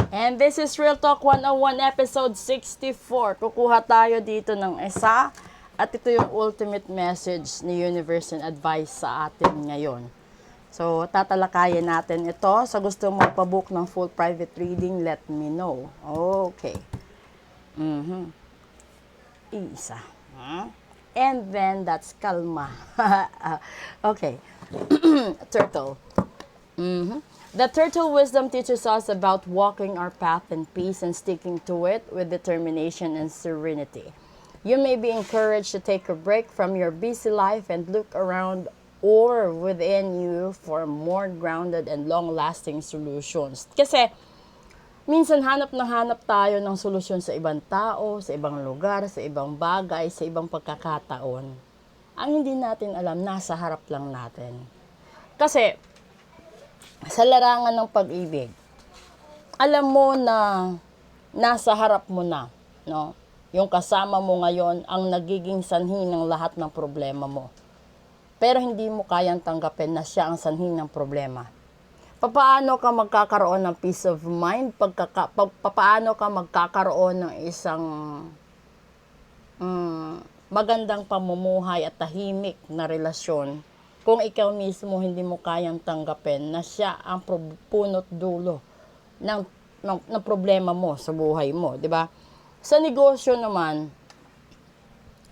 And this is Real Talk 101 episode 64. Kukuha tayo dito ng isa at ito yung ultimate message ni Universe and Advice sa atin ngayon. So, tatalakayin natin ito. Sa gusto mo pa-book ng full private reading, let me know. Okay. Isa. And then, that's kalma. Okay. Turtle. The turtle wisdom teaches us about walking our path in peace and sticking to it with determination and serenity. You may be encouraged to take a break from your busy life and look around or within you for more grounded and long-lasting solutions. Kasi, minsan hanap tayo ng solusyon sa ibang tao, sa ibang lugar, sa ibang bagay, sa ibang pagkakataon. Ang hindi natin alam, nasa harap lang natin. Kasi, sa larangan ng pag-ibig, alam mo na nasa harap mo na, no? Yung kasama mo ngayon ang nagiging sanhi ng lahat ng problema mo. Pero hindi mo kayang tanggapin na siya ang sanhi ng problema. Paano ka magkakaroon ng peace of mind? Paano ka magkakaroon ng isang magandang pamumuhay at tahimik na relasyon kung ikaw mismo hindi mo kayang tanggapin na siya ang punot dulo ng problema mo sa buhay mo, di ba? Sa negosyo naman,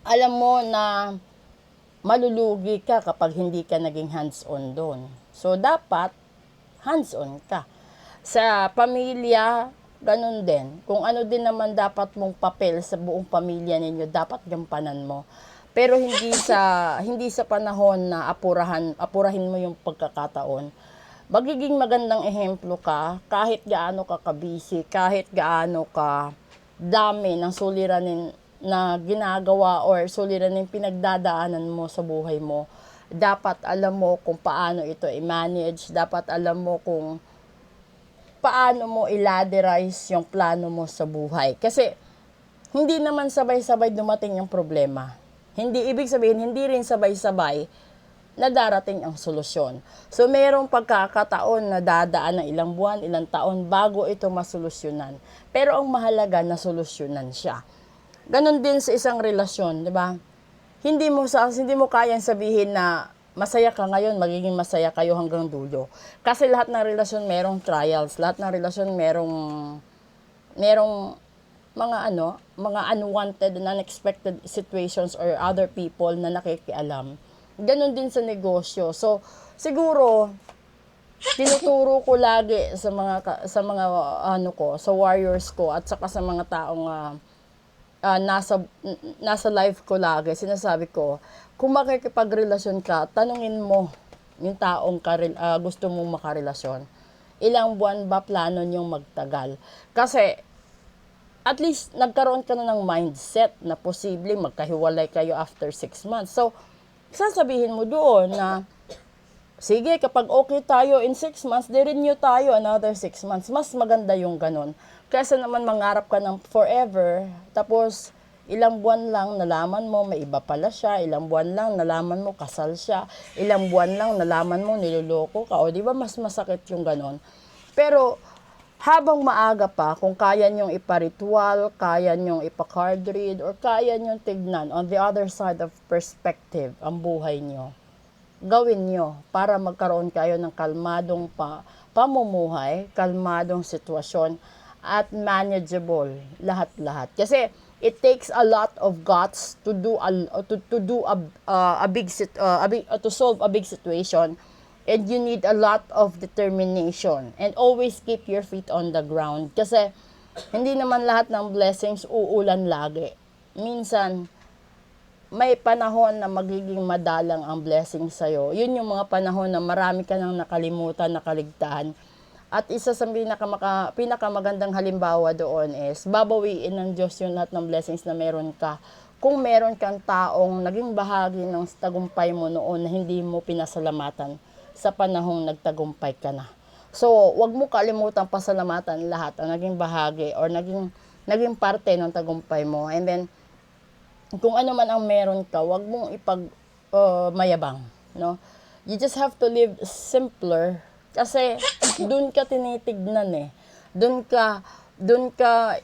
alam mo na malulugi ka kapag hindi ka naging hands-on doon. So, dapat hands-on ka. Sa pamilya, ganun din. Kung ano din naman dapat mong papel sa buong pamilya ninyo, dapat gampanan mo. Pero hindi sa panahon na apurahin mo yung pagkakataon. Magiging magandang ehemplo ka kahit gaano ka kabisi, kahit gaano ka dami ng suliranin na ginagawa or suliranin pinagdadaanan mo sa buhay mo. Dapat alam mo kung paano ito i-manage, dapat alam mo kung paano mo i-ladderize yung plano mo sa buhay. Kasi hindi naman sabay-sabay dumating yung problema. Hindi ibig sabihin, hindi rin sabay-sabay na darating ang solusyon. So, mayroong pagkakataon na dadaan ng ilang buwan, ilang taon bago ito masolusyonan. Pero ang mahalaga na solusyonan siya. Ganon din sa isang relasyon, di ba? Hindi mo kayang sabihin na masaya ka ngayon, magiging masaya kayo hanggang dulo. Kasi lahat ng relasyon merong trials, lahat ng relasyon merong mga unwanted and unexpected situations or other people na nakikialam. Ganon din sa negosyo. So, siguro tinuturo ko lagi sa warriors ko at saka sa mga taong nasa life ko lagi, sinasabi ko, kung makikipagrelasyon ka, tanungin mo yung taong gusto mong makarelasyon. Ilang buwan ba plano niyong magtagal? Kasi, at least, nagkaroon ka na ng mindset na posible magkahiwalay kayo after 6 months. So, sasabihin mo doon na, sige, kapag okay tayo in 6 months, de-renew tayo another 6 months. Mas maganda yung ganun. Kaysa naman mangarap ka ng forever, tapos ilang buwan lang nalaman mo may iba pala siya, ilang buwan lang nalaman mo kasal siya, ilang buwan lang nalaman mo niloloko ka, o di ba mas masakit yung ganun. Pero, habang maaga pa, kung kaya nyong iparitual, kaya nyong ipa-card read, or kaya nyong tignan on the other side of perspective ang buhay nyo, gawin nyo para magkaroon kayo ng kalmadong pamumuhay, kalmadong sitwasyon, at manageable lahat-lahat. Kasi it takes a lot of guts to solve a big situation. And you need a lot of determination. And always keep your feet on the ground. Kasi, hindi naman lahat ng blessings uulan lagi. Minsan, may panahon na magiging madalang ang blessing sa'yo. Yun yung mga panahon na marami ka nang nakalimutan, nakaligtaan. At isa sa pinakamagandang halimbawa doon is, babawiin ng Diyos yung lahat ng blessings na meron ka. Kung meron kang taong naging bahagi ng tagumpay mo noon na hindi mo pinasalamatan sa panahong nagtagumpay ka na. So, wag mo kalimutan pasalamatan lahat ang naging bahagi or naging parte ng tagumpay mo. And then, kung ano man ang meron ka, wag mong mayabang, no? You just have to live simpler kasi doon ka tinitignan eh. Doon ka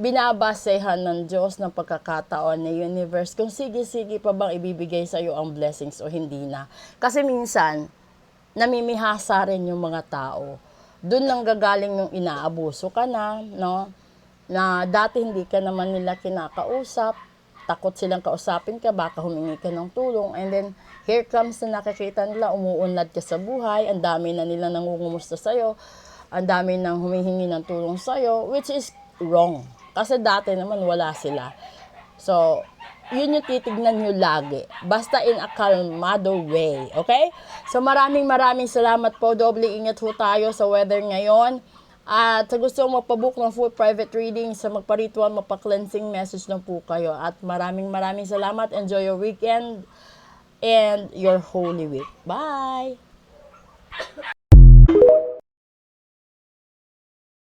binabasehan ng Diyos ng pagkakataon ni universe kung sige pa bang ibibigay sa iyo ang blessings o hindi na. Kasi minsan, namimihasa rin yung mga tao. Doon lang gagaling nung inaabuso ka na, no? Na dati hindi ka naman nila kinakausap, takot silang kausapin ka, baka humingi ka ng tulong, and then here comes na nakikita nila, umuunlad ka sa buhay, ang dami na nila nangungumusta sa'yo, ang dami nang humihingi ng tulong sa'yo, which is wrong. Kasi dati naman wala sila. So, yun yung titignan nyo lagi. Basta in a calmado way. Okay? So, maraming salamat po. Doble ingat ho tayo sa weather ngayon. At sa gusto mong mapabook ng full private reading, sa magpa-ritual, mapa-cleansing, message lang po kayo. At maraming salamat. Enjoy your weekend and your Holy Week. Bye!